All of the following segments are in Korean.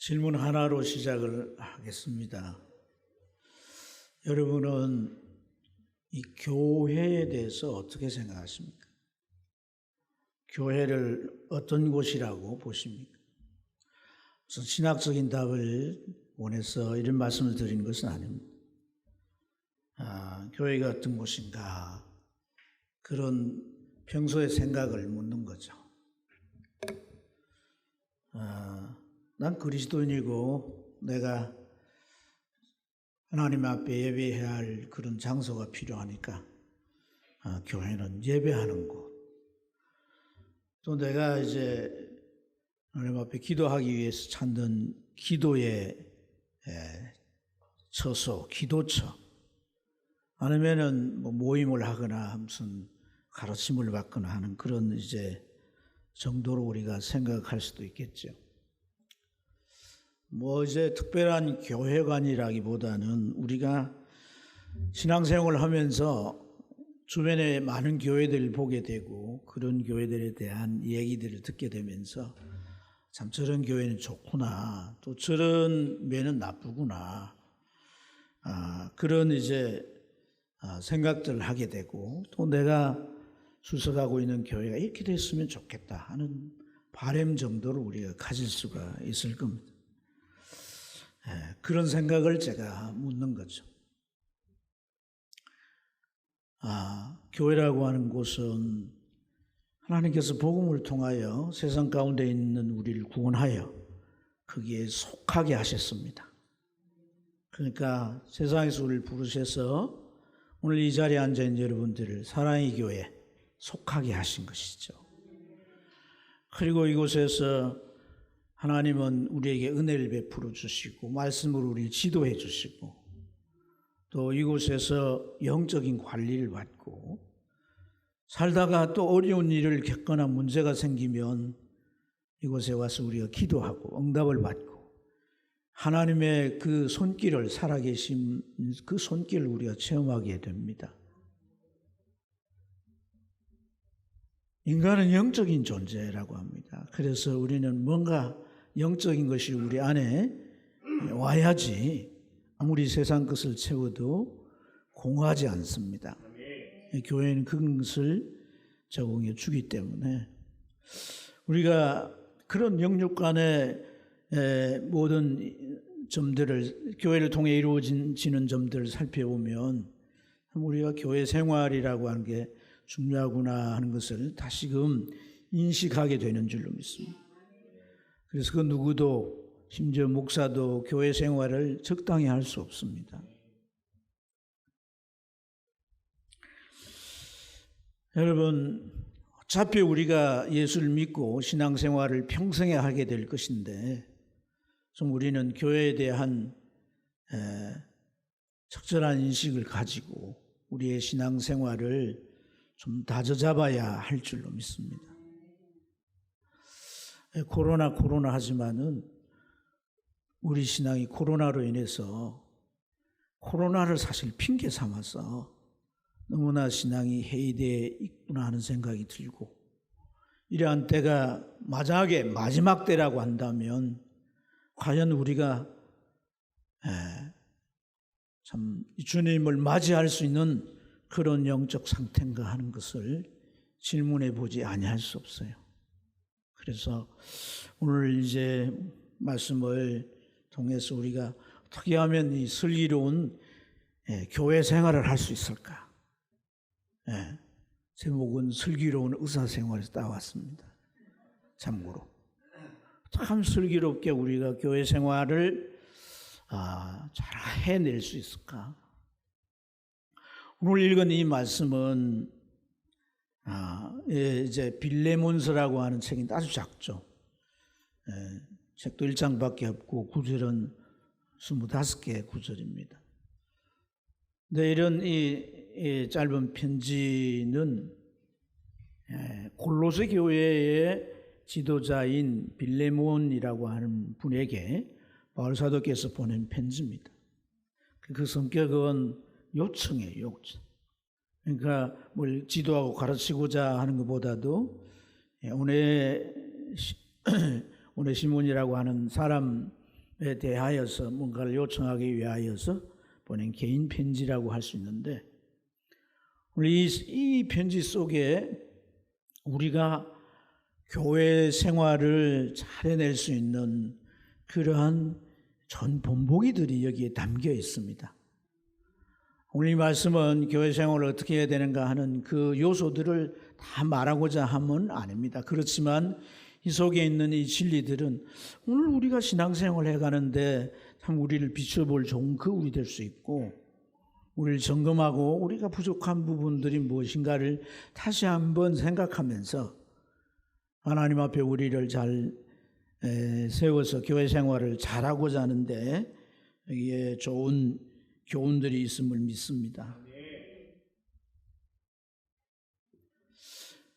질문 하나로 시작을 하겠습니다. 여러분은 이 교회에 대해서 어떻게 생각하십니까? 교회를 어떤 곳이라고 보십니까? 그래서 신학적인 답을 원해서 이런 말씀을 드리는 것은 아닙니다. 교회가 어떤 곳인가, 그런 평소의 생각을 묻는 거죠. 난 그리스도인이고 내가 하나님 앞에 예배해야 할 그런 장소가 필요하니까 교회는 예배하는 곳. 또 내가 이제 하나님 앞에 기도하기 위해서 찾는 기도의 처소, 기도처. 아니면은 뭐 모임을 하거나 무슨 가르침을 받거나 하는 그런 이제 정도로 우리가 생각할 수도 있겠죠. 뭐 이제 특별한 교회관이라기보다는 우리가 신앙생활을 하면서 주변에 많은 교회들을 보게 되고 그런 교회들에 대한 얘기들을 듣게 되면서 참 저런 교회는 좋구나, 또 저런 면은 나쁘구나, 그런 이제 생각들을 하게 되고, 또 내가 출석하고 있는 교회가 이렇게 됐으면 좋겠다 하는 바람 정도로 우리가 가질 수가 있을 겁니다. 그런 생각을 제가 묻는 거죠. 교회라고 하는 곳은 하나님께서 복음을 통하여 세상 가운데 있는 우리를 구원하여 거기에 속하게 하셨습니다. 그러니까 세상에서 우리를 부르셔서 오늘 이 자리에 앉아있는 여러분들을 사랑의 교회에 속하게 하신 것이죠. 그리고 이곳에서 하나님은 우리에게 은혜를 베풀어 주시고 말씀으로 우리를 지도해 주시고, 또 이곳에서 영적인 관리를 받고, 살다가 또 어려운 일을 겪거나 문제가 생기면 이곳에 와서 우리가 기도하고 응답을 받고 하나님의 그 손길을, 살아계신 그 손길을 우리가 체험하게 됩니다. 인간은 영적인 존재라고 합니다. 그래서 우리는 뭔가 영적인 것이 우리 안에 와야지 아무리 세상 것을 채워도 공허하지 않습니다. 교회는 그것을 제공해 주기 때문에 우리가 그런 영육 간의 모든 점들을, 교회를 통해 이루어지는 점들을 살펴보면 우리가 교회 생활이라고 하는 게 중요하구나 하는 것을 다시금 인식하게 되는 줄로 믿습니다. 그래서 그 누구도, 심지어 목사도 교회 생활을 적당히 할 수 없습니다. 여러분, 어차피 우리가 예수를 믿고 신앙생활을 평생에 하게 될 것인데, 좀 우리는 교회에 대한 적절한 인식을 가지고 우리의 신앙생활을 좀 다져잡아야 할 줄로 믿습니다. 코로나 하지만은 우리 신앙이 코로나로 인해서 코로나를 사실 핑계 삼아서 너무나 신앙이 해이되어 있구나 하는 생각이 들고, 이러한 때가 마지막에 마지막 때라고 한다면 과연 우리가 참 주님을 맞이할 수 있는 그런 영적 상태인가 하는 것을 질문해 보지 아니할 수 없어요. 그래서 오늘 이제 말씀을 통해서 우리가 어떻게 하면 이 슬기로운 교회 생활을 할 수 있을까? 제목은 슬기로운 의사생활에서 따왔습니다. 참고로 참 슬기롭게 우리가 교회 생활을 잘 해낼 수 있을까? 오늘 읽은 이 말씀은 이제 빌레몬서라고 하는 책인데 아주 작죠. 책도 1장밖에 없고 구절은 25개의 구절입니다. 근데 이런 이 짧은 편지는 골로새 교회의 지도자인 빌레몬이라고 하는 분에게 바울 사도께서 보낸 편지입니다. 그 성격은 요청이에요, 요청. 그러니까 뭘 지도하고 가르치고자 하는 것보다도 오네시몬이라고 하는 사람 대하여서 뭔가를 요청하기 위하여서 보낸 개인 편지라고 할 수 있는데, 우리 이 편지 속에 우리가 교회 생활을 잘 해낼 수 있는 그러한 전 본보기들이 여기에 담겨 있습니다. 오늘 이 말씀은 교회 생활을 어떻게 해야 되는가 하는 그 요소들을 다 말하고자 함은 아닙니다. 그렇지만 이 속에 있는 이 진리들은 오늘 우리가 신앙생활을 해가는데 참 우리를 비춰볼 좋은 거울이 될 수 있고, 우리를 점검하고 우리가 부족한 부분들이 무엇인가를 다시 한번 생각하면서 하나님 앞에 우리를 잘 세워서 교회 생활을 잘하고자 하는데 여기에 좋은 교훈들이 있음을 믿습니다.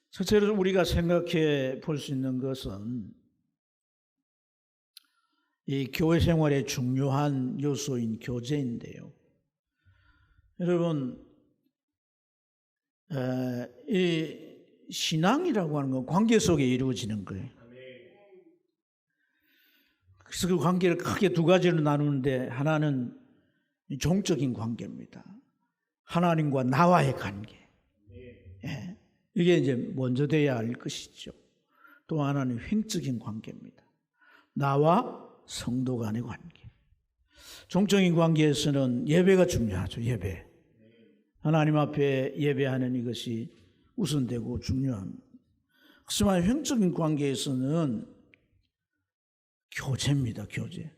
첫째로 우리가 생각해 볼 수 있는 것은 이 교회 생활의 중요한 요소인 교제인데요. 여러분, 이 신앙이라고 하는 건 관계 속에 이루어지는 거예요. 그래서 그 관계를 크게 두 가지로 나누는데, 하나는 종적인 관계입니다. 하나님과 나와의 관계. 예. 이게 이제 먼저 돼야 할 것이죠. 또 하나는 횡적인 관계입니다. 나와 성도 간의 관계. 종적인 관계에서는 예배가 중요하죠. 예배. 하나님 앞에 예배하는 이것이 우선되고 중요합니다. 하지만 횡적인 관계에서는 교제입니다. 교제.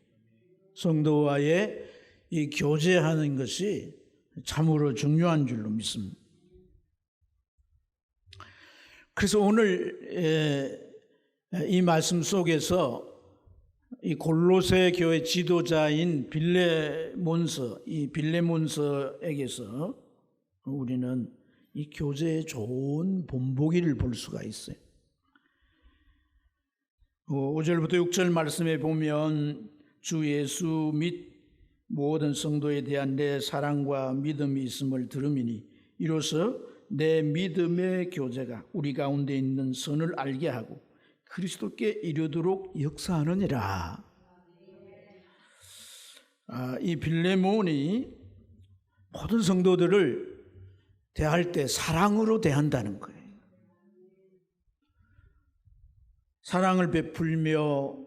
성도와의 이 교제하는 것이 참으로 중요한 줄로 믿습니다. 그래서 오늘 이 말씀 속에서 이 골로새 교회 지도자인 빌레몬서, 이 빌레몬서에게서 우리는 이 교제의 좋은 본보기를 볼 수가 있어요. 5절부터 6절 말씀에 보면 주 예수 및 모든 성도에 대한 내 사랑과 믿음이 있음을 들음이니 이로써 내 믿음의 교제가 우리 가운데 있는 선을 알게 하고 그리스도께 이르도록 역사하느니라. 이 빌레몬이 모든 성도들을 대할 때 사랑으로 대한다는 거예요. 사랑을 베풀며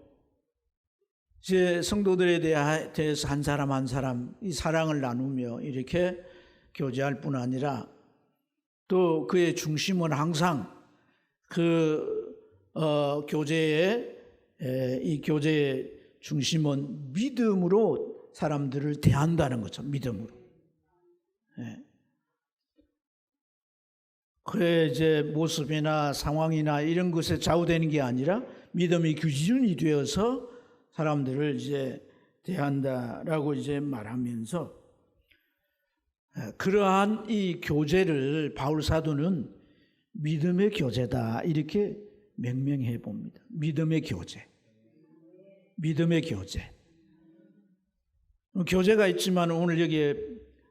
이제 성도들에 대해서 한 사람 한 사람 이 사랑을 나누며 이렇게 교제할 뿐 아니라 또 그의 중심은 항상 이 교제의 중심은 믿음으로 사람들을 대한다는 거죠. 믿음으로. 그의 이제 모습이나 상황이나 이런 것에 좌우되는 게 아니라 믿음의 기준이 되어서 사람들을 이제 대한다라고 이제 말하면서 그러한 이 교제를 바울 사도는 믿음의 교제다 이렇게 명명해 봅니다. 믿음의 교제. 믿음의 교제. 교제가 있지만 오늘 여기에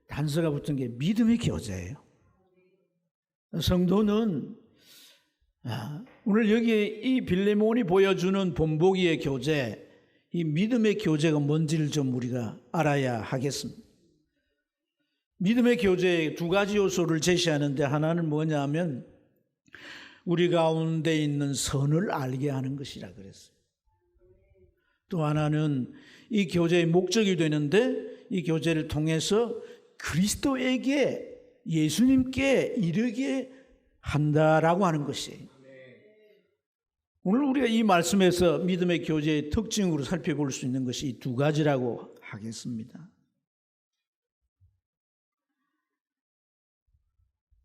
단서가 붙은 게 믿음의 교제예요. 성도는 오늘 여기에 이 빌레몬이 보여주는 본보기의 교제, 이 믿음의 교제가 뭔지를 좀 우리가 알아야 하겠습니다. 믿음의 교제의 두 가지 요소를 제시하는데 하나는 뭐냐 하면 우리 가운데 있는 선을 알게 하는 것이라 그랬어요. 또 하나는 이 교제의 목적이 되는데 이 교제를 통해서 그리스도에게 예수님께 이르게 한다라고 하는 것이에요. 오늘 우리가 이 말씀에서 믿음의 교제의 특징으로 살펴볼 수 있는 것이 이 두 가지라고 하겠습니다.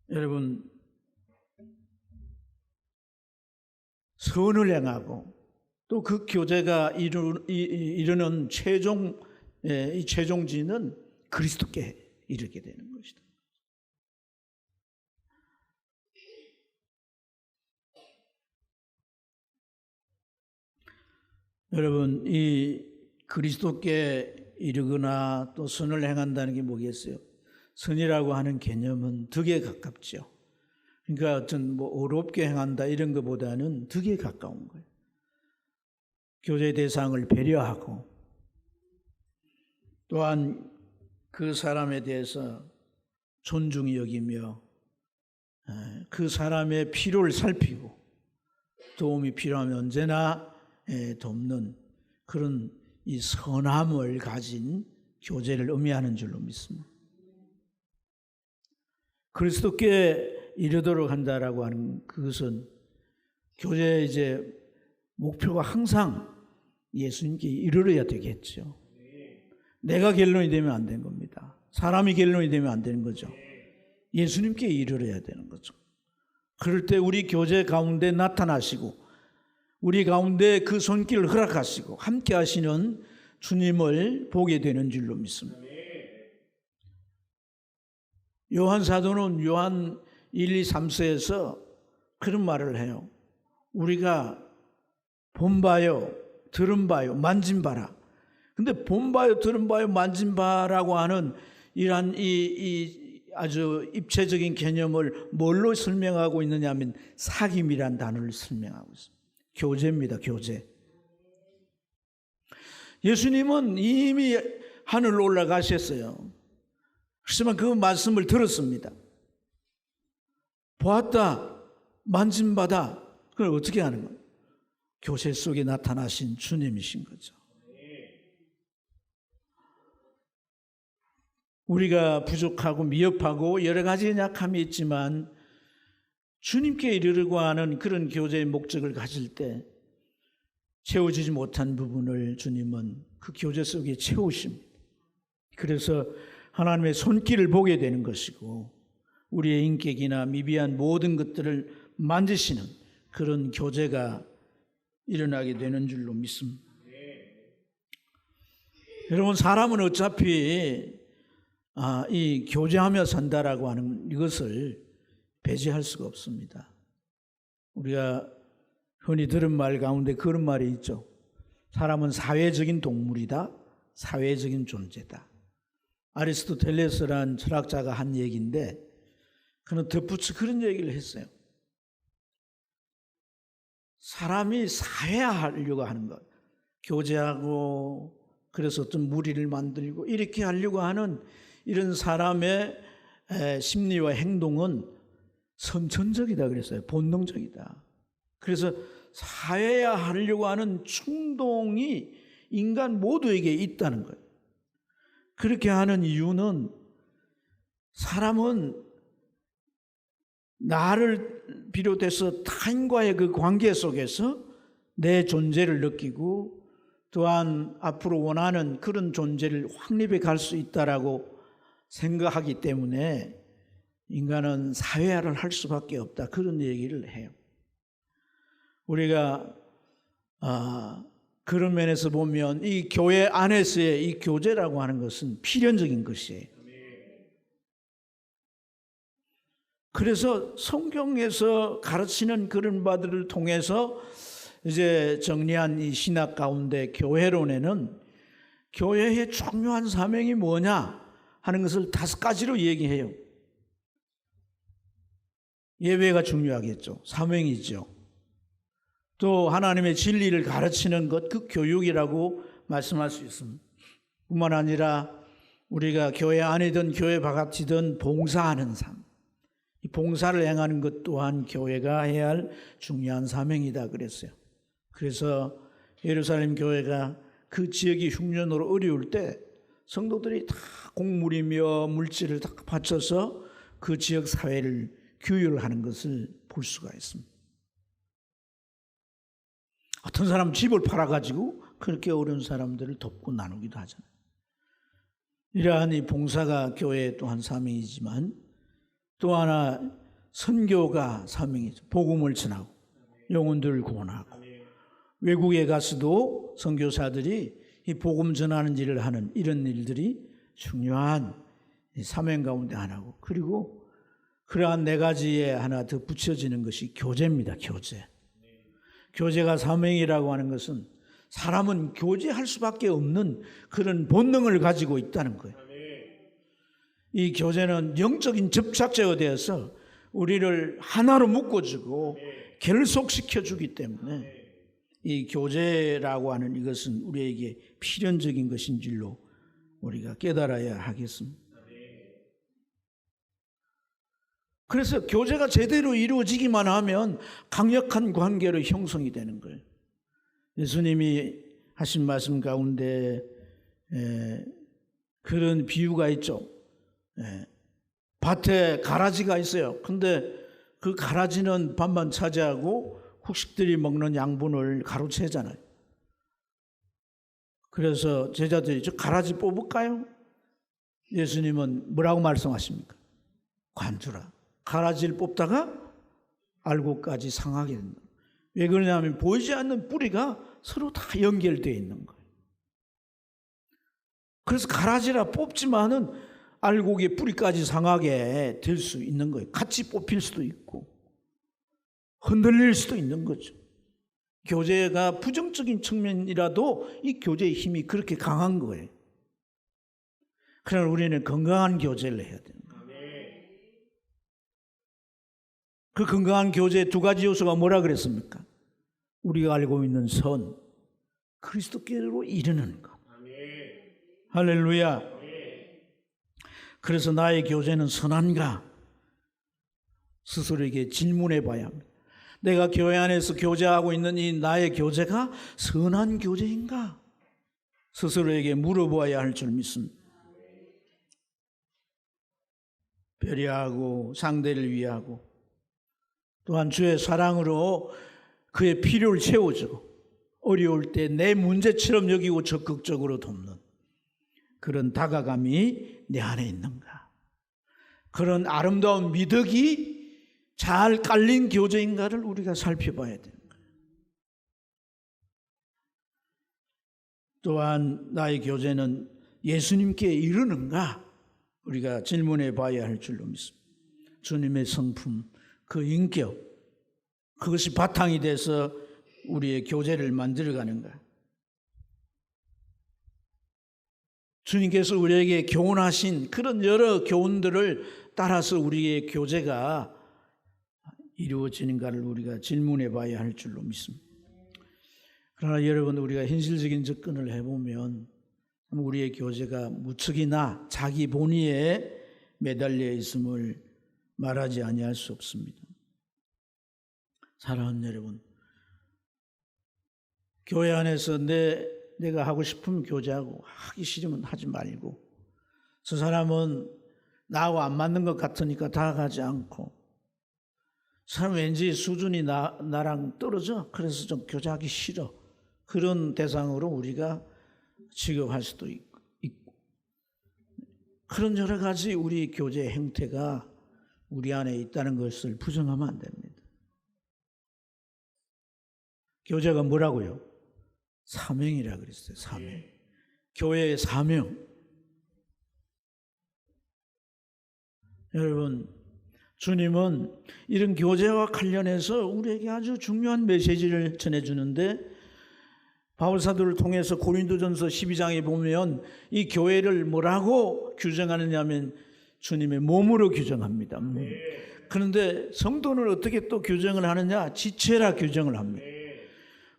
여러분, 선을 행하고 또 그 교제가 이르는 이 최종지는 그리스도께 이르게 되는 것이다. 여러분, 이 그리스도께 이르거나 또 선을 행한다는 게 뭐겠어요? 선이라고 하는 개념은 덕에 가깝죠. 그러니까 어떤 어렵게 행한다 이런 것보다는 덕에 가까운 거예요. 교제 대상을 배려하고 또한 그 사람에 대해서 존중히 여기며 그 사람의 필요를 살피고 도움이 필요하면 언제나 돕는 그런 이 선함을 가진 교제를 의미하는 줄로 믿습니다. 그리스도께 이르도록 한다라고 하는 그것은 교제의 이제 목표가 항상 예수님께 이르러야 되겠죠. 내가 결론이 되면 안 되는 겁니다. 사람이 결론이 되면 안 되는 거죠. 예수님께 이르러야 되는 거죠. 그럴 때 우리 교제 가운데 나타나시고 우리 가운데 그 손길을 허락하시고 함께 하시는 주님을 보게 되는 줄로 믿습니다. 요한 사도는 요한 1, 2, 3서에서 그런 말을 해요. 우리가 본바요, 들은바요, 만진바라. 근데 본바요, 들은바요, 만진바라고 하는 이러한 이 아주 입체적인 개념을 뭘로 설명하고 있느냐 하면 사귐이란 단어를 설명하고 있습니다. 교제입니다. 교제. 예수님은 이미 하늘로 올라가셨어요. 하지만 그 말씀을 들었습니다. 보았다, 만진바다. 그걸 어떻게 하는 거예요? 교제 속에 나타나신 주님이신 거죠. 우리가 부족하고 미흡하고 여러 가지 연약함이 있지만 주님께 이르려고 하는 그런 교제의 목적을 가질 때 채워지지 못한 부분을 주님은 그 교제 속에 채우십니다. 그래서 하나님의 손길을 보게 되는 것이고 우리의 인격이나 미비한 모든 것들을 만지시는 그런 교제가 일어나게 되는 줄로 믿습니다. 여러분, 사람은 어차피 이 교제하며 산다라고 하는 이것을 배제할 수가 없습니다. 우리가 흔히 들은 말 가운데 그런 말이 있죠. 사람은 사회적인 동물이다. 사회적인 존재다. 아리스토텔레스라는 철학자가 한 얘기인데 그는 덧붙여 그런 얘기를 했어요. 사람이 사회화하려고 하는 것, 교제하고 그래서 어떤 무리를 만들고 이렇게 하려고 하는 이런 사람의 심리와 행동은 선천적이다 그랬어요. 본능적이다. 그래서 사회화하려고 하는 충동이 인간 모두에게 있다는 거예요. 그렇게 하는 이유는 사람은 나를 비롯해서 타인과의 그 관계 속에서 내 존재를 느끼고 또한 앞으로 원하는 그런 존재를 확립해 갈 수 있다라고 생각하기 때문에 인간은 사회화를 할 수밖에 없다. 그런 얘기를 해요. 우리가 그런 면에서 보면 이 교회 안에서의 이 교제라고 하는 것은 필연적인 것이에요. 그래서 성경에서 가르치는 그런 바들을 통해서 이제 정리한 이 신학 가운데 교회론에는 교회의 중요한 사명이 뭐냐 하는 것을 5가지로 얘기해요. 예배가 중요하겠죠. 사명이죠. 또 하나님의 진리를 가르치는 것, 그 교육이라고 말씀할 수 있습니다. 뿐만 아니라 우리가 교회 안이든 교회 바깥이든 봉사하는 삶, 이 봉사를 행하는 것 또한 교회가 해야 할 중요한 사명이다 그랬어요. 그래서 예루살렘 교회가 그 지역이 흉년으로 어려울 때 성도들이 다 곡물이며 물질을 다 바쳐서 그 지역 사회를 규율하는 것을 볼 수가 있습니다. 어떤 사람은 집을 팔아가지고 그렇게 어려운 사람들을 돕고 나누기도 하잖아요. 이러한 이 봉사가 교회의 또한 사명이지만 또 하나 선교가 사명이죠. 복음을 전하고 영혼들을 구원하고 외국에 가서도 선교사들이 이 복음 전하는 일을 하는 이런 일들이 중요한 사명 가운데 하나고 그리고 그러한 4가지에 하나 더 붙여지는 것이 교제입니다. 교제. 교제가 사명이라고 하는 것은 사람은 교제할 수밖에 없는 그런 본능을 가지고 있다는 거예요. 이 교제는 영적인 접착제가 되어서 우리를 하나로 묶어주고 결속시켜주기 때문에 이 교제라고 하는 이것은 우리에게 필연적인 것인 줄로 우리가 깨달아야 하겠습니다. 그래서 교제가 제대로 이루어지기만 하면 강력한 관계로 형성이 되는 거예요. 예수님이 하신 말씀 가운데 그런 비유가 있죠. 밭에 가라지가 있어요. 근데 그 가라지는 반만 차지하고 훅식들이 먹는 양분을 가로채잖아요. 그래서 제자들이 저 가라지 뽑을까요? 예수님은 뭐라고 말씀하십니까? 관두라. 가라지를 뽑다가 알고까지 상하게 된다. 왜 그러냐면 보이지 않는 뿌리가 서로 다 연결되어 있는 거예요. 그래서 가라지라 뽑지만은 알곡의 뿌리까지 상하게 될 수 있는 거예요. 같이 뽑힐 수도 있고 흔들릴 수도 있는 거죠. 교제가 부정적인 측면이라도 이 교제의 힘이 그렇게 강한 거예요. 그러나 우리는 건강한 교제를 해야 되는 거예요. 그 건강한 교제의 두 가지 요소가 뭐라 그랬습니까? 우리가 알고 있는 선, 그리스도께로 이르는 것. 할렐루야. 그래서 나의 교제는 선한가? 스스로에게 질문해 봐야 합니다. 내가 교회 안에서 교제하고 있는 이 나의 교제가 선한 교제인가? 스스로에게 물어보아야 할 줄 믿습니다. 배려하고 상대를 위하고 또한 주의 사랑으로 그의 필요를 채워주고 어려울 때 내 문제처럼 여기고 적극적으로 돕는 그런 다가감이 내 안에 있는가? 그런 아름다운 미덕이 잘 깔린 교제인가를 우리가 살펴봐야 되는 거예요. 또한 나의 교제는 예수님께 이르는가? 우리가 질문해 봐야 할 줄로 믿습니다. 주님의 성품, 그 인격, 그것이 바탕이 돼서 우리의 교제를 만들어가는가? 주님께서 우리에게 교훈하신 그런 여러 교훈들을 따라서 우리의 교제가 이루어지는가를 우리가 질문해 봐야 할 줄로 믿습니다. 그러나 여러분, 우리가 현실적인 접근을 해보면 우리의 교제가 무척이나 자기 본의에 매달려 있음을 말하지 아니할 수 없습니다. 사랑하는 여러분, 교회 안에서 내가 하고 싶으면 교제하고 하기 싫으면 하지 말고, 저 사람은 나하고 안 맞는 것 같으니까 다가가지 않고, 저 사람 왠지 수준이 나랑 떨어져, 그래서 좀 교제하기 싫어, 그런 대상으로 우리가 취급할 수도 있고 그런 여러 가지 우리 교제 행태가 우리 안에 있다는 것을 부정하면 안 됩니다. 교제가 뭐라고요? 사명이라 그랬어요. 사명. 교회의 사명. 여러분, 주님은 이런 교제와 관련해서 우리에게 아주 중요한 메시지를 전해주는데, 바울사도를 통해서 고린도전서 12장에 보면 이 교회를 뭐라고 규정하느냐면 주님의 몸으로 규정합니다. 그런데 성도는 어떻게 또 규정을 하느냐? 지체라 규정을 합니다.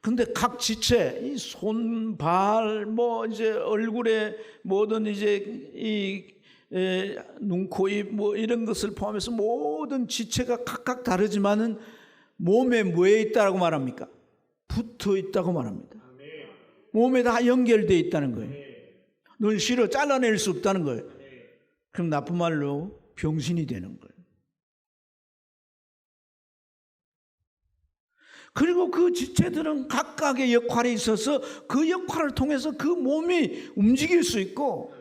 근데 각 지체, 이 손, 발, 이제 얼굴에 모든 이제 눈, 코, 입 이런 것을 포함해서 모든 지체가 각각 다르지만은 몸에 뭐에 있다라고 말합니까? 붙어 있다고 말합니다. 몸에 다 연결되어 있다는 거예요. 눈 실어 잘라낼 수 없다는 거예요. 그럼 나쁜 말로 병신이 되는 거예요. 그리고 그 지체들은 각각의 역할이 있어서 그 역할을 통해서 그 몸이 움직일 수 있고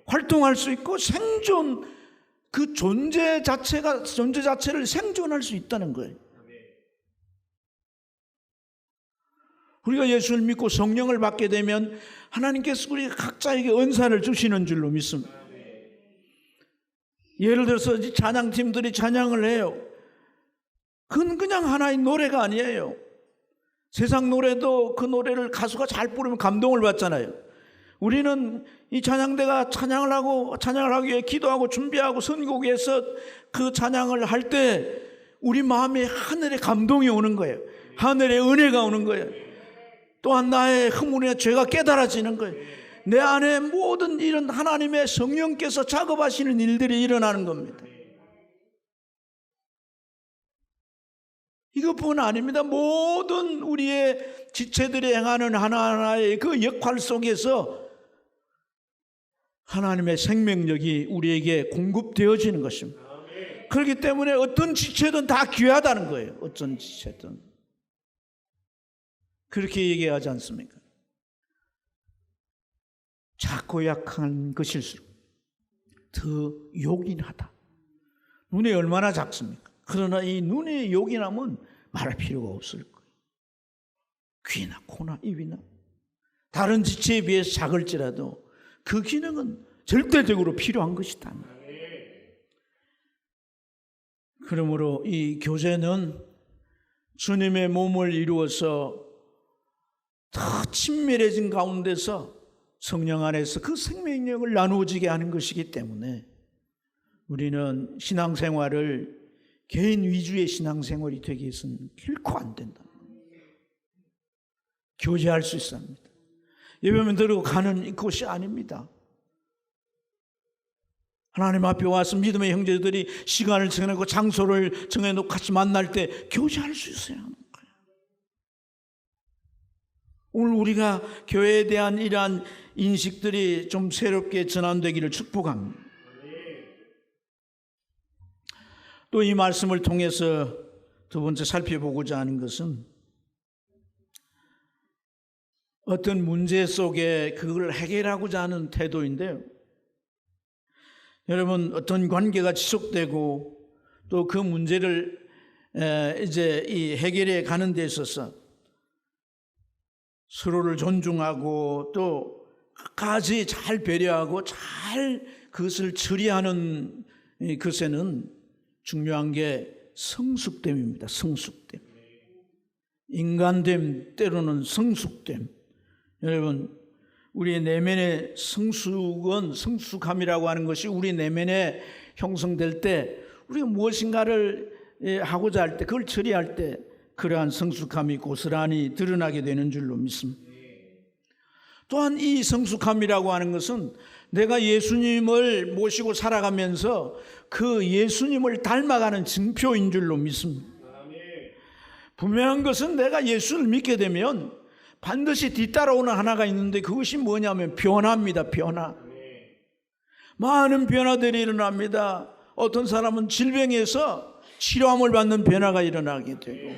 활동할 수 있고 생존, 그 존재 자체를 생존할 수 있다는 거예요. 우리가 예수를 믿고 성령을 받게 되면 하나님께서 우리 각자에게 은사를 주시는 줄로 믿습니다. 예를 들어서 찬양팀들이 찬양을 해요. 그건 그냥 하나의 노래가 아니에요. 세상 노래도 그 노래를 가수가 잘 부르면 감동을 받잖아요. 우리는 이 찬양대가 찬양을 하기 위해 기도하고 준비하고 선곡해서 그 찬양을 할 때 우리 마음에 하늘의 감동이 오는 거예요. 하늘의 은혜가 오는 거예요. 또한 나의 허물의 죄가 깨달아지는 거예요. 내 안에 모든 이런 하나님의 성령께서 작업하시는 일들이 일어나는 겁니다. 이것뿐 아닙니다. 모든 우리의 지체들이 행하는 하나하나의 그 역할 속에서 하나님의 생명력이 우리에게 공급되어지는 것입니다. 그렇기 때문에 어떤 지체든 다 귀하다는 거예요. 어떤 지체든. 그렇게 얘기하지 않습니까? 작고 약한 것일수록 더 요긴하다. 눈이 얼마나 작습니까? 그러나 이 눈의 요긴함은 말할 필요가 없을 거예요. 귀나 코나 입이나 다른 지체에 비해서 작을지라도 그 기능은 절대적으로 필요한 것이다. 그러므로 이 교제는 주님의 몸을 이루어서 더 친밀해진 가운데서 성령 안에서 그 생명력을 나누어지게 하는 것이기 때문에 우리는 신앙생활을 개인 위주의 신앙생활이 되기 위해서는 결코 안 된다. 교제할 수 있어야 합니다. 예배만 드리고 가는 것이 아닙니다. 하나님 앞에 와서 믿음의 형제들이 시간을 정해놓고 장소를 정해놓고 같이 만날 때 교제할 수 있어야 하는 거예요. 오늘 우리가 교회에 대한 이러한 인식들이 좀 새롭게 전환되기를 축복합니다. 또 이 말씀을 통해서 두 번째 살펴보고자 하는 것은 어떤 문제 속에 그걸 해결하고자 하는 태도인데요. 여러분, 어떤 관계가 지속되고 또 그 문제를 이제 이 해결해 가는 데 있어서 서로를 존중하고 또 끝까지 잘 배려하고 잘 그것을 처리하는 것에는 중요한 게 성숙됨입니다. 성숙됨. 인간됨, 때로는 성숙됨. 여러분, 우리의 내면의 성숙함이라고 하는 것이 우리 내면에 형성될 때 우리가 무엇인가를 하고자 할 때 그걸 처리할 때 그러한 성숙함이 고스란히 드러나게 되는 줄로 믿습니다. 또한 이 성숙함이라고 하는 것은 내가 예수님을 모시고 살아가면서 그 예수님을 닮아가는 증표인 줄로 믿습니다. 분명한 것은 내가 예수를 믿게 되면 반드시 뒤따라오는 하나가 있는데 그것이 뭐냐면 변화입니다. 변화. 많은 변화들이 일어납니다. 어떤 사람은 질병에서 치료함을 받는 변화가 일어나게 되고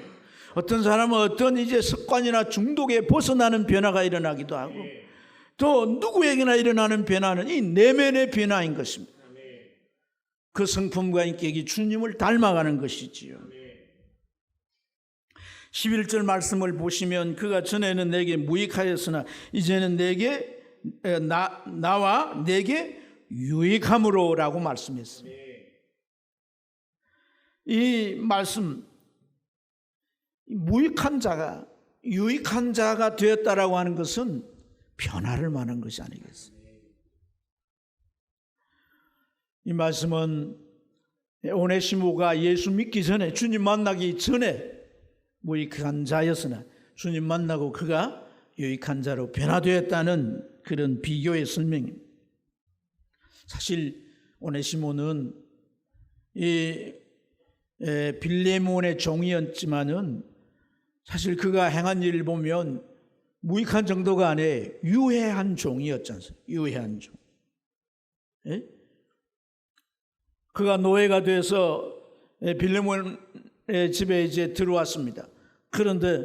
어떤 사람은 어떤 이제 습관이나 중독에 벗어나는 변화가 일어나기도 하고 또 누구에게나 일어나는 변화는 이 내면의 변화인 것입니다. 그 성품과 인격이 주님을 닮아가는 것이지요. 11절 말씀을 보시면 그가 전에는 내게 무익하였으나 이제는 내게 나와 내게 유익함으로 라고 말씀했습니다. 이 말씀, 무익한 자가 유익한 자가 되었다라고 하는 것은 변화를 말하는 것이 아니겠어요. 이 말씀은 오네시모가 예수 믿기 전에, 주님 만나기 전에 무익한 자였으나 주님 만나고 그가 유익한 자로 변화되었다는 그런 비교의 설명입니다. 사실 오네시모는 이 빌레몬의 종이었지만은 사실 그가 행한 일을 보면 무익한 정도가 아니에요. 유해한 종이었지 않습니까? 유해한 종. 예? 그가 노예가 돼서 빌레몬의 집에 이제 들어왔습니다. 그런데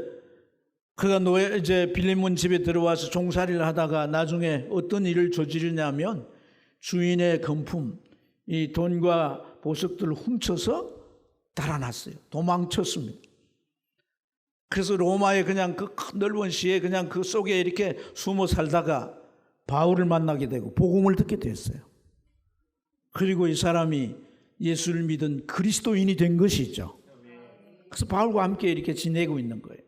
그가 이제 빌레몬 집에 들어와서 종살이를 하다가 나중에 어떤 일을 저지르냐면 주인의 금품, 이 돈과 보석들을 훔쳐서 달아났어요. 도망쳤습니다. 그래서 로마의 그냥 그 넓은 시에 그냥 그 속에 이렇게 숨어 살다가 바울을 만나게 되고 복음을 듣게 됐어요. 그리고 이 사람이 예수를 믿은 그리스도인이 된 것이죠. 그래서 바울과 함께 이렇게 지내고 있는 거예요.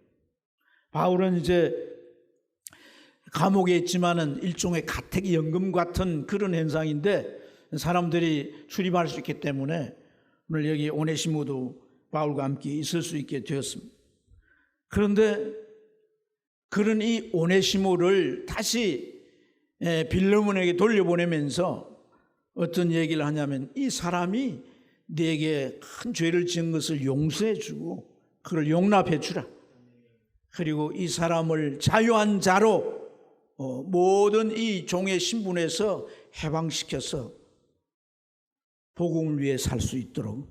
바울은 이제 감옥에 있지만은 일종의 가택연금 같은 그런 현상인데 사람들이 출입할 수 있기 때문에 오늘 여기 오네시모도 바울과 함께 있을 수 있게 되었습니다. 그런데 그런 이 오네시모를 다시 빌레몬에게 돌려보내면서 어떤 얘기를 하냐면 이 사람이 네게 큰 죄를 지은 것을 용서해 주고 그를 용납해 주라. 그리고 이 사람을 자유한 자로 모든 이 종의 신분에서 해방시켜서 복음을 위해 살 수 있도록,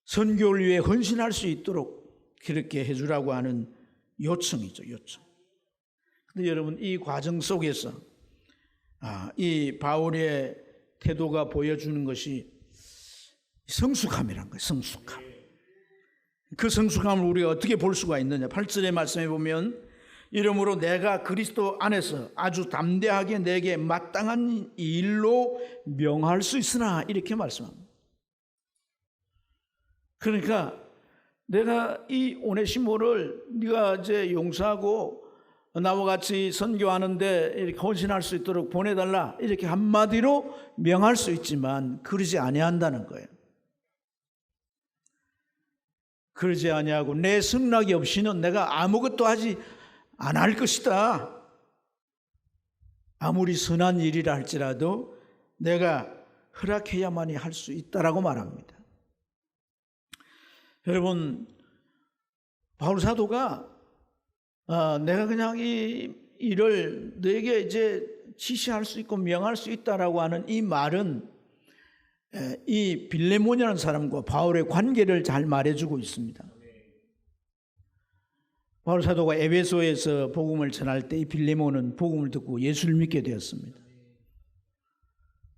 선교를 위해 헌신할 수 있도록 그렇게 해주라고 하는 요청이죠, 요청. 근데 여러분, 이 과정 속에서 이 바울의 태도가 보여주는 것이 성숙함이란 거예요. 성숙함. 그 성숙함을 우리가 어떻게 볼 수가 있느냐. 8절의 말씀에 보면 이러므로 내가 그리스도 안에서 아주 담대하게 내게 마땅한 일로 명할 수 있으나 이렇게 말씀합니다. 그러니까 내가 이 오네시모를 네가 이제 용서하고 나와 같이 선교하는데 이렇게 헌신할 수 있도록 보내달라 이렇게 한마디로 명할 수 있지만 그러지 아니한다는 거예요. 그러지 아니하고 내 승낙이 없이는 내가 아무것도 하지 안 할 것이다. 아무리 선한 일이라 할지라도 내가 허락해야만이 할 수 있다라고 말합니다. 여러분, 바울 사도가 내가 그냥 이 일을 너에게 이제 지시할 수 있고 명할 수 있다라고 하는 이 말은 이 빌레몬이라는 사람과 바울의 관계를 잘 말해주고 있습니다. 바울 사도가 에베소에서 복음을 전할 때 이 빌레몬은 복음을 듣고 예수를 믿게 되었습니다.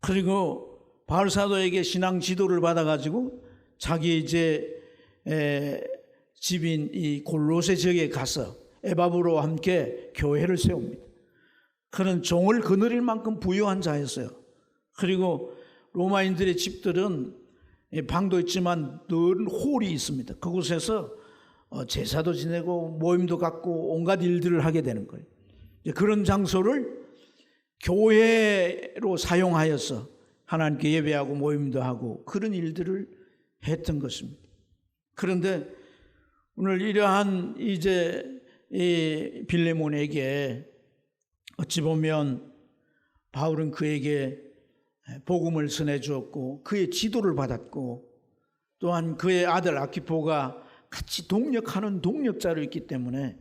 그리고 바울 사도에게 신앙 지도를 받아가지고 자기 이제 집인 이 골로새 지역에 가서 에바브로와 함께 교회를 세웁니다. 그는 종을 거느릴 만큼 부유한 자였어요. 그리고 로마인들의 집들은 방도 있지만 늘 홀이 있습니다. 그곳에서 제사도 지내고 모임도 갖고 온갖 일들을 하게 되는 거예요. 그런 장소를 교회로 사용하여서 하나님께 예배하고 모임도 하고 그런 일들을 했던 것입니다. 그런데 오늘 이러한 이제 이 빌레몬에게 어찌 보면 바울은 그에게 복음을 전해 주었고 그의 지도를 받았고 또한 그의 아들 아키포가 같이 동력하는 동력자로 있기 때문에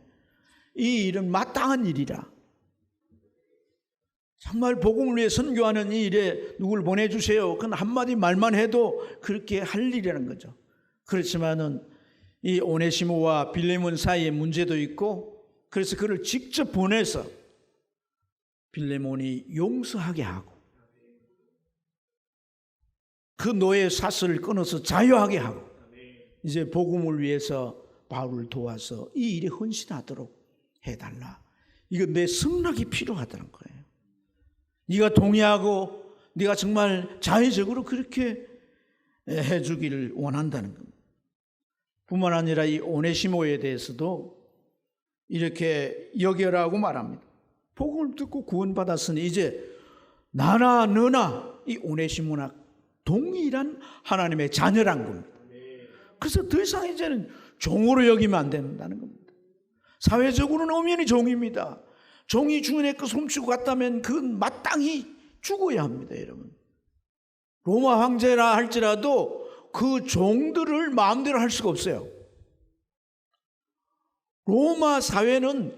이 일은 마땅한 일이라. 정말 복음을 위해 선교하는 이 일에 누굴 보내주세요. 그건 한마디 말만 해도 그렇게 할 일이라는 거죠. 그렇지만은 이 오네시모와 빌레몬 사이에 문제도 있고 그래서 그를 직접 보내서 빌레몬이 용서하게 하고 그 노예 사슬을 끊어서 자유하게 하고 이제 복음을 위해서 바울을 도와서 이 일에 헌신하도록 해달라. 이거 내 승낙이 필요하다는 거예요. 네가 동의하고 네가 정말 자의적으로 그렇게 해주기를 원한다는 겁니다. 뿐만 아니라 이 오네시모에 대해서도 이렇게 여겨라고 말합니다. 복음을 듣고 구원받았으니 이제 나나 너나 이 오네시모나 동일한 하나님의 자녀란 겁니다. 그래서 더 이상 이제는 종으로 여기면 안 된다는 겁니다. 사회적으로는 엄연히 종입니다. 종이 주인의 것을 훔치고 갔다면 그건 마땅히 죽어야 합니다, 여러분. 로마 황제라 할지라도 그 종들을 마음대로 할 수가 없어요. 로마 사회는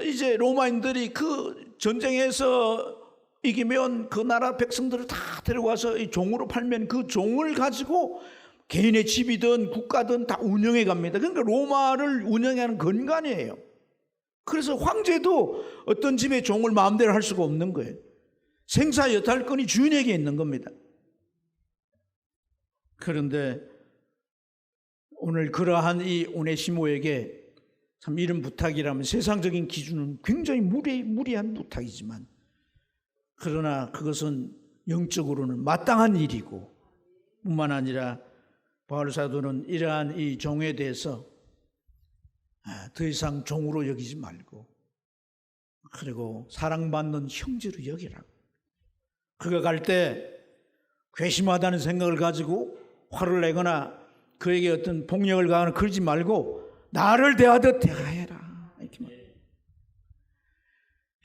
이제 로마인들이 그 전쟁에서 이기면 그 나라 백성들을 다 데려와서 이 종으로 팔면 그 종을 가지고 개인의 집이든 국가든 다 운영해 갑니다. 그러니까 로마를 운영하는 근간이에요. 그래서 황제도 어떤 집의 종을 마음대로 할 수가 없는 거예요. 생사 여탈권이 주인에게 있는 겁니다. 그런데 오늘 그러한 이 오네시모에게 참 이런 부탁이라면 세상적인 기준은 굉장히 무리한 부탁이지만 그러나 그것은 영적으로는 마땅한 일이고 뿐만 아니라 바울 사도는 이러한 이 종에 대해서 더 이상 종으로 여기지 말고 그리고 사랑받는 형제로 여기라고. 그가 갈 때 괘씸하다는 생각을 가지고 화를 내거나 그에게 어떤 폭력을 가하거나 그러지 말고 나를 대하듯 대하해라. 이렇게 말해요.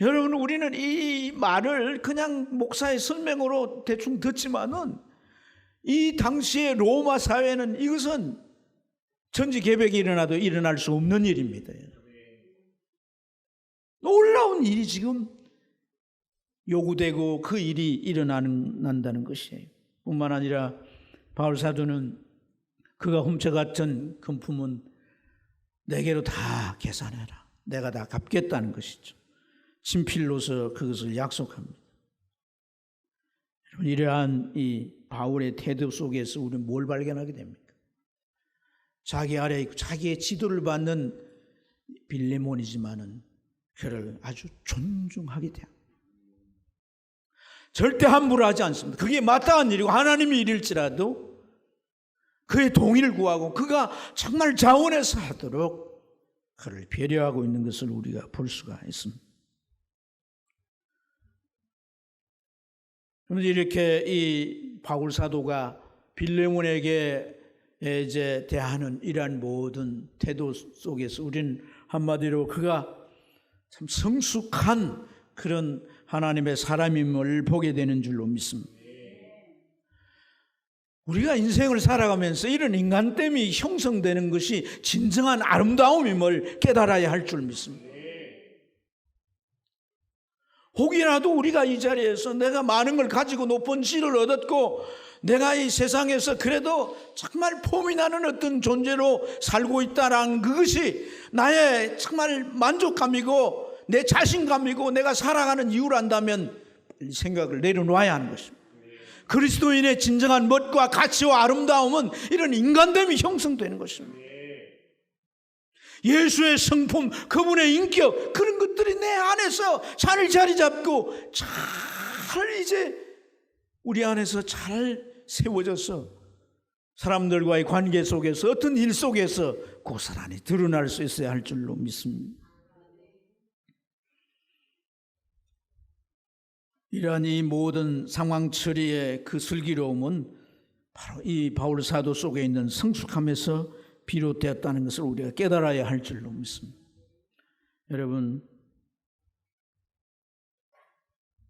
여러분, 우리는 이 말을 그냥 목사의 설명으로 대충 듣지만은 이 당시의 로마 사회는 이것은 천지 개벽이 일어나도 일어날 수 없는 일입니다. 놀라운 일이 지금 요구되고 그 일이 일어난다는 것이에요. 뿐만 아니라 바울 사도는 그가 훔쳐갔던 금품은 내게로 다 계산해라. 내가 다 갚겠다는 것이죠. 친필로서 그것을 약속합니다. 여러분, 이러한 이 바울의 태도 속에서 우리는 뭘 발견하게 됩니까? 자기 아래에 있고 자기의 지도를 받는 빌레몬이지만은 그를 아주 존중하게 돼요. 절대 함부로 하지 않습니다. 그게 마땅한 일이고 하나님의 일일지라도 그의 동의를 구하고 그가 정말 자원해서 하도록 그를 배려하고 있는 것을 우리가 볼 수가 있습니다. 그런데 이렇게 이 바울 사도가 빌레몬에게 이제 대하는 이러한 모든 태도 속에서 우리는 한마디로 그가 참 성숙한 그런 하나님의 사람임을 보게 되는 줄로 믿습니다. 우리가 인생을 살아가면서 이런 인간됨이 형성되는 것이 진정한 아름다움임을 깨달아야 할 줄 믿습니다. 혹이라도 우리가 이 자리에서 내가 많은 걸 가지고 높은 지를 얻었고 내가 이 세상에서 그래도 정말 폼이 나는 어떤 존재로 살고 있다라는 그것이 나의 정말 만족감이고 내 자신감이고 내가 살아가는 이유란다면 생각을 내려놓아야 하는 것입니다. 그리스도인의 진정한 멋과 가치와 아름다움은 이런 인간됨이 형성되는 것입니다. 예수의 성품, 그분의 인격, 그런 것들이 내 안에서 잘 자리 잡고 잘 이제 우리 안에서 잘 세워져서 사람들과의 관계 속에서 어떤 일 속에서 고스란히 드러날 수 있어야 할 줄로 믿습니다. 이러한 이 모든 상황 처리의 그 슬기로움은 바로 이 바울 사도 속에 있는 성숙함에서 비롯되었다는 것을 우리가 깨달아야 할 줄로 믿습니다. 여러분,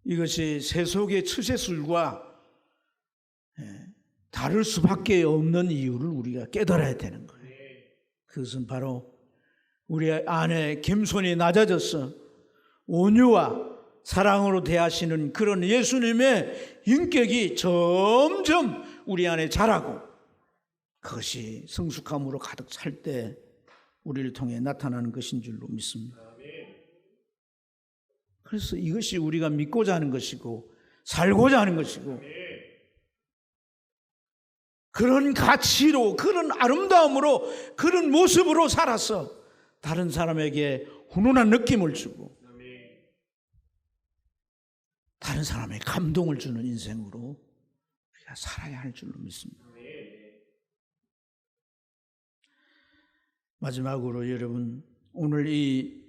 이것이 세속의 처세술과 다를 수밖에 없는 이유를 우리가 깨달아야 되는 거예요. 그것은 바로 우리 안에 겸손이 낮아져서 온유와 사랑으로 대하시는 그런 예수님의 인격이 점점 우리 안에 자라고 그것이 성숙함으로 가득 찰 때 우리를 통해 나타나는 것인 줄로 믿습니다. 그래서 이것이 우리가 믿고자 하는 것이고 살고자 하는 것이고 그런 가치로 그런 아름다움으로 그런 모습으로 살아서 다른 사람에게 훈훈한 느낌을 주고 다른 사람의 감동을 주는 인생으로 우리가 살아야 할 줄로 믿습니다. 마지막으로 여러분, 오늘 이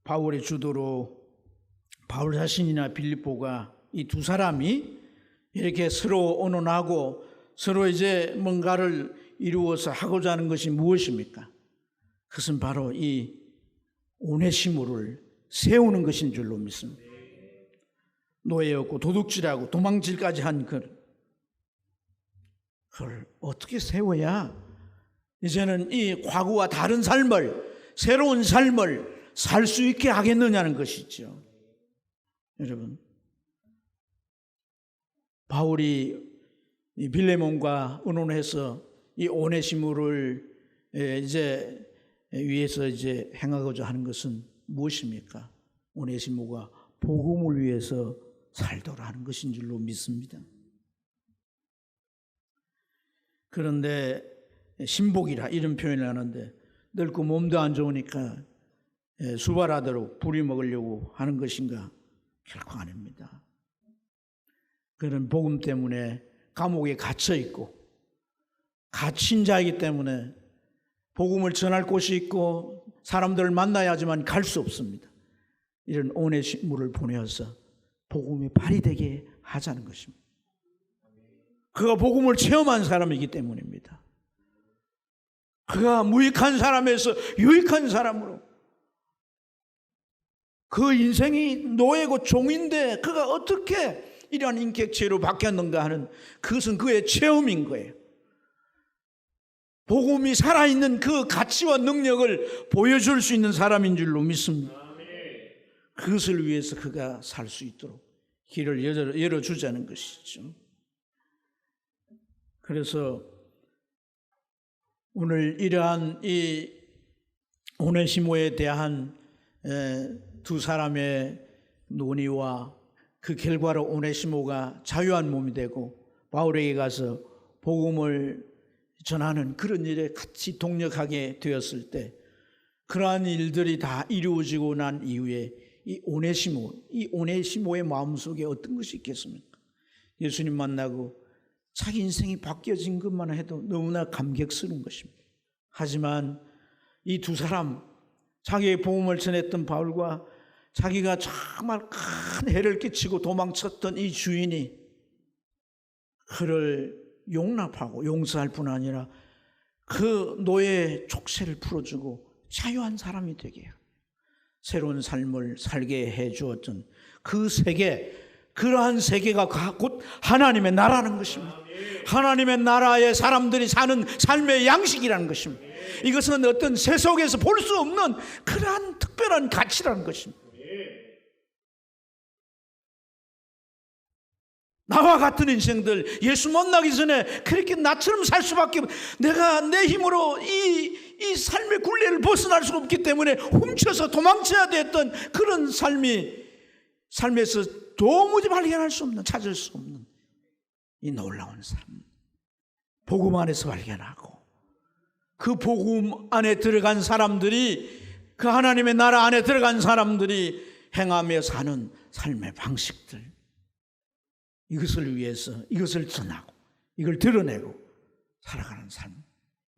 바울의 주도로 바울 자신이나 빌립보가 이 두 사람이 이렇게 서로 언론하고 서로 이제 뭔가를 이루어서 하고자 하는 것이 무엇입니까? 그것은 바로 이 오네시모를 세우는 것인 줄로 믿습니다. 노예였고 도둑질하고 도망질까지 한 그걸 어떻게 세워야 이제는 이 과거와 다른 삶을, 새로운 삶을 살 수 있게 하겠느냐는 것이죠. 여러분, 바울이 이 빌레몬과 의논해서 이 오네시모를 이제 위해서 이제 행하고자 하는 것은 무엇입니까? 오네시모가 복음을 위해서 살도록 하는 것인 줄로 믿습니다. 그런데 신복이라 이런 표현을 하는데 늙고 몸도 안 좋으니까 수발하도록 부려먹으려고 하는 것인가? 결코 아닙니다. 그는 복음 때문에 감옥에 갇혀 있고 갇힌 자이기 때문에 복음을 전할 곳이 있고 사람들을 만나야 하지만 갈 수 없습니다. 이런 오네시모를 보내어서 복음이 발휘되게 하자는 것입니다. 그가 복음을 체험한 사람이기 때문입니다. 그가 무익한 사람에서 유익한 사람으로 그 인생이 노예고 종인데 그가 어떻게 이러한 인격체로 바뀌었는가 하는, 그것은 그의 체험인 거예요. 복음이 살아있는 그 가치와 능력을 보여줄 수 있는 사람인 줄로 믿습니다. 그것을 위해서 그가 살 수 있도록 길을 열어주자는 것이죠. 그래서 오늘 이러한 이 오네시모에 대한 두 사람의 논의와 그 결과로 오네시모가 자유한 몸이 되고 바울에게 가서 복음을 전하는 그런 일에 같이 동력하게 되었을 때, 그러한 일들이 다 이루어지고 난 이후에 이 오네시모의 마음속에 어떤 것이 있겠습니까? 예수님 만나고 자기 인생이 바뀌어진 것만 해도 너무나 감격스러운 것입니다. 하지만 이 두 사람, 자기의 복음을 전했던 바울과 자기가 정말 큰 해를 끼치고 도망쳤던 이 주인이 그를 용납하고 용서할 뿐 아니라 그 노예의 족쇄를 풀어주고 자유한 사람이 되게 해요. 새로운 삶을 살게 해 주었던 그 세계, 그러한 세계가 곧 하나님의 나라는 것입니다. 하나님의 나라의 사람들이 사는 삶의 양식이라는 것입니다. 이것은 어떤 세속에서 볼 수 없는 그러한 특별한 가치라는 것입니다. 나와 같은 인생들, 예수 만나기 전에 그렇게 나처럼 살 수밖에, 내가 내 힘으로 이 삶의 굴레를 벗어날 수가 없기 때문에 훔쳐서 도망쳐야 됐던 그런 삶에서 도무지 발견할 수 없는, 찾을 수 없는 이 놀라운 삶, 복음 안에서 발견하고, 그 복음 안에 들어간 사람들이, 그 하나님의 나라 안에 들어간 사람들이 행하며 사는 삶의 방식들, 이것을 위해서 이것을 전하고 이걸 드러내고 살아가는 삶,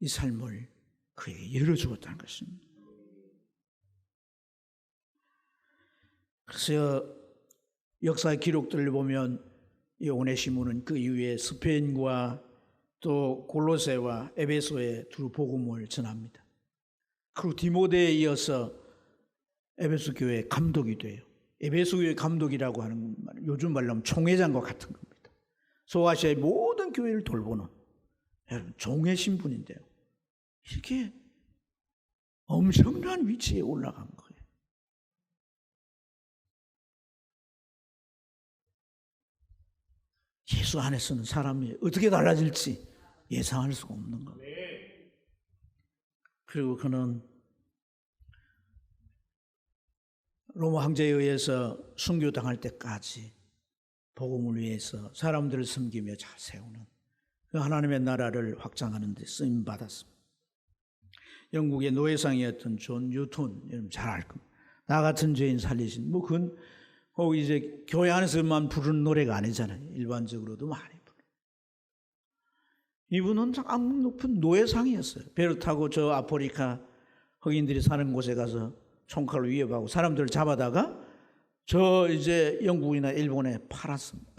이 삶을 그에게 열어주었다는 것입니다. 그래서 역사의 기록들을 보면 이 오네시모는 그 이후에 스페인과 또 골로새와 에베소에 두 복음을 전합니다. 그리고 디모데에 이어서 에베소 교회 감독이 돼요. 에베소 교회 감독이라고 하는 말은 요즘 말로 하면 총회장과 같은 겁니다. 소아시아의 모든 교회를 돌보는 여러분 종의 신분인데요, 이렇게 엄청난 위치에 올라간 거예요. 예수 안에서는 사람이 어떻게 달라질지 예상할 수가 없는 겁니다. 그리고 그는 로마 황제에 의해서 순교당할 때까지 복음을 위해서 사람들을 섬기며 잘 세우는 그 하나님의 나라를 확장하는 데 쓰임 받았습니다. 영국의 노예상이었던 존 뉴턴, 여러분 잘 알 겁니다. 나 같은 죄인 살리신, 그건 이제 교회 안에서만 부르는 노래가 아니잖아요. 일반적으로도 많이 부르는. 이분은 참 높은 노예상이었어요. 배를 타고 저 아프리카 흑인들이 사는 곳에 가서 총칼로 위협하고 사람들을 잡아다가 저 이제 영국이나 일본에 팔았습니다.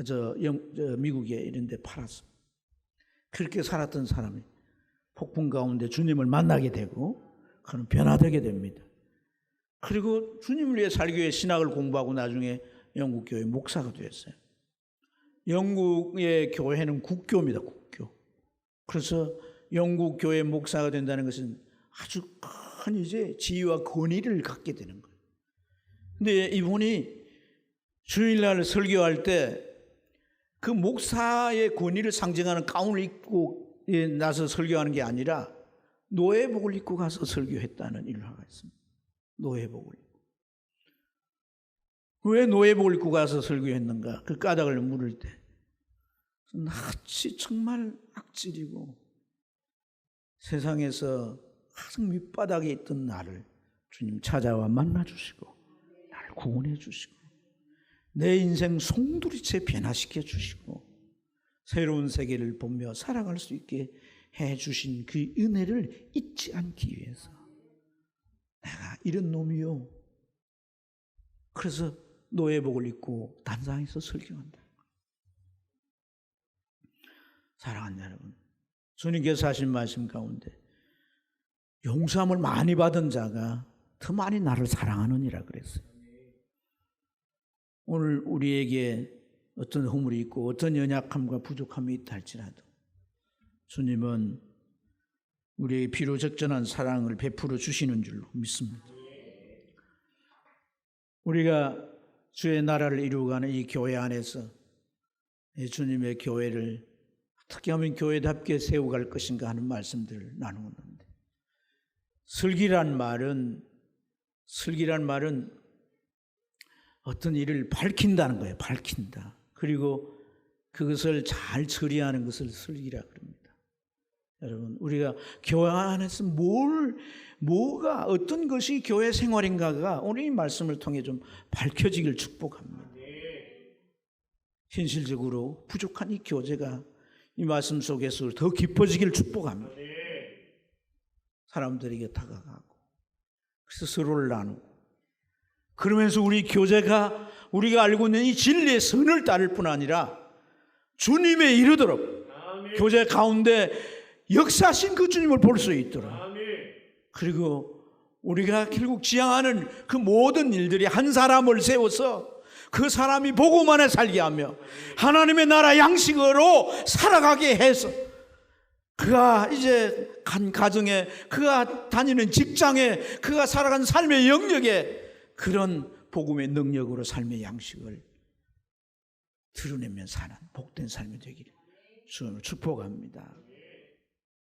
미국에 이런 데 팔았습니다. 그렇게 살았던 사람이 폭풍 가운데 주님을 만나게 되고 그는 변화되게 됩니다. 그리고 주님을 위해 살기 위해 신학을 공부하고 나중에 영국 교회 목사가 되었어요. 영국의 교회는 국교입니다. 국교. 그래서 영국 교회 목사가 된다는 것은 아주 큰 이제 지위와 권위를 갖게 되는 거예요. 근데 이분이 주일날 설교할 때 그 목사의 권위를 상징하는 가운을 입고 나서 설교하는 게 아니라 노예복을 입고 가서 설교했다는 일화가 있습니다. 노예복을 입고. 왜 노예복을 입고 가서 설교했는가? 그 까닭을 물을 때 낯이 정말 악질이고 세상에서 가장 밑바닥에 있던 나를 주님 찾아와 만나주시고 나를 구원해 주시고 내 인생 송두리째 변화시켜 주시고 새로운 세계를 보며 살아갈 수 있게 해 주신 그 은혜를 잊지 않기 위해서 내가 이런 놈이요. 그래서 노예복을 입고 단상에서 설교한다. 사랑하는 여러분, 주님께서 하신 말씀 가운데 용서함을 많이 받은 자가 더 많이 나를 사랑하느니라 그랬어요. 오늘 우리에게 어떤 허물이 있고 어떤 연약함과 부족함이 있다 할지라도 주님은 우리에게 피로 적절한 사랑을 베풀어 주시는 줄로 믿습니다. 우리가 주의 나라를 이루어가는 이 교회 안에서 주님의 교회를 어떻게 하면 교회답게 세워갈 것인가 하는 말씀들을 나누었는데, 설기란 말은 어떤 일을 밝힌다는 거예요. 밝힌다. 그리고 그것을 잘 처리하는 것을 설기라 그럽니다. 여러분, 우리가 교회 안에서 뭐가 어떤 것이 교회 생활인가가 오늘 이 말씀을 통해 좀 밝혀지길 축복합니다. 현실적으로 부족한 이 교제가 이 말씀 속에서 더 깊어지길 축복합니다. 사람들에게 다가가고 그래서 서로를 나누고, 그러면서 우리 교제가 우리가 알고 있는 이 진리의 선을 따를 뿐 아니라 주님에 이르도록 교제 가운데 역사하신 그 주님을 볼 수 있도록, 그리고 우리가 결국 지향하는 그 모든 일들이 한 사람을 세워서 그 사람이 복음만에 살게 하며 하나님의 나라 양식으로 살아가게 해서 그가 이제 간 가정에, 그가 다니는 직장에, 그가 살아가는 삶의 영역에 그런 복음의 능력으로 삶의 양식을 드러내며 사는 복된 삶이 되기를 주님을 축복합니다.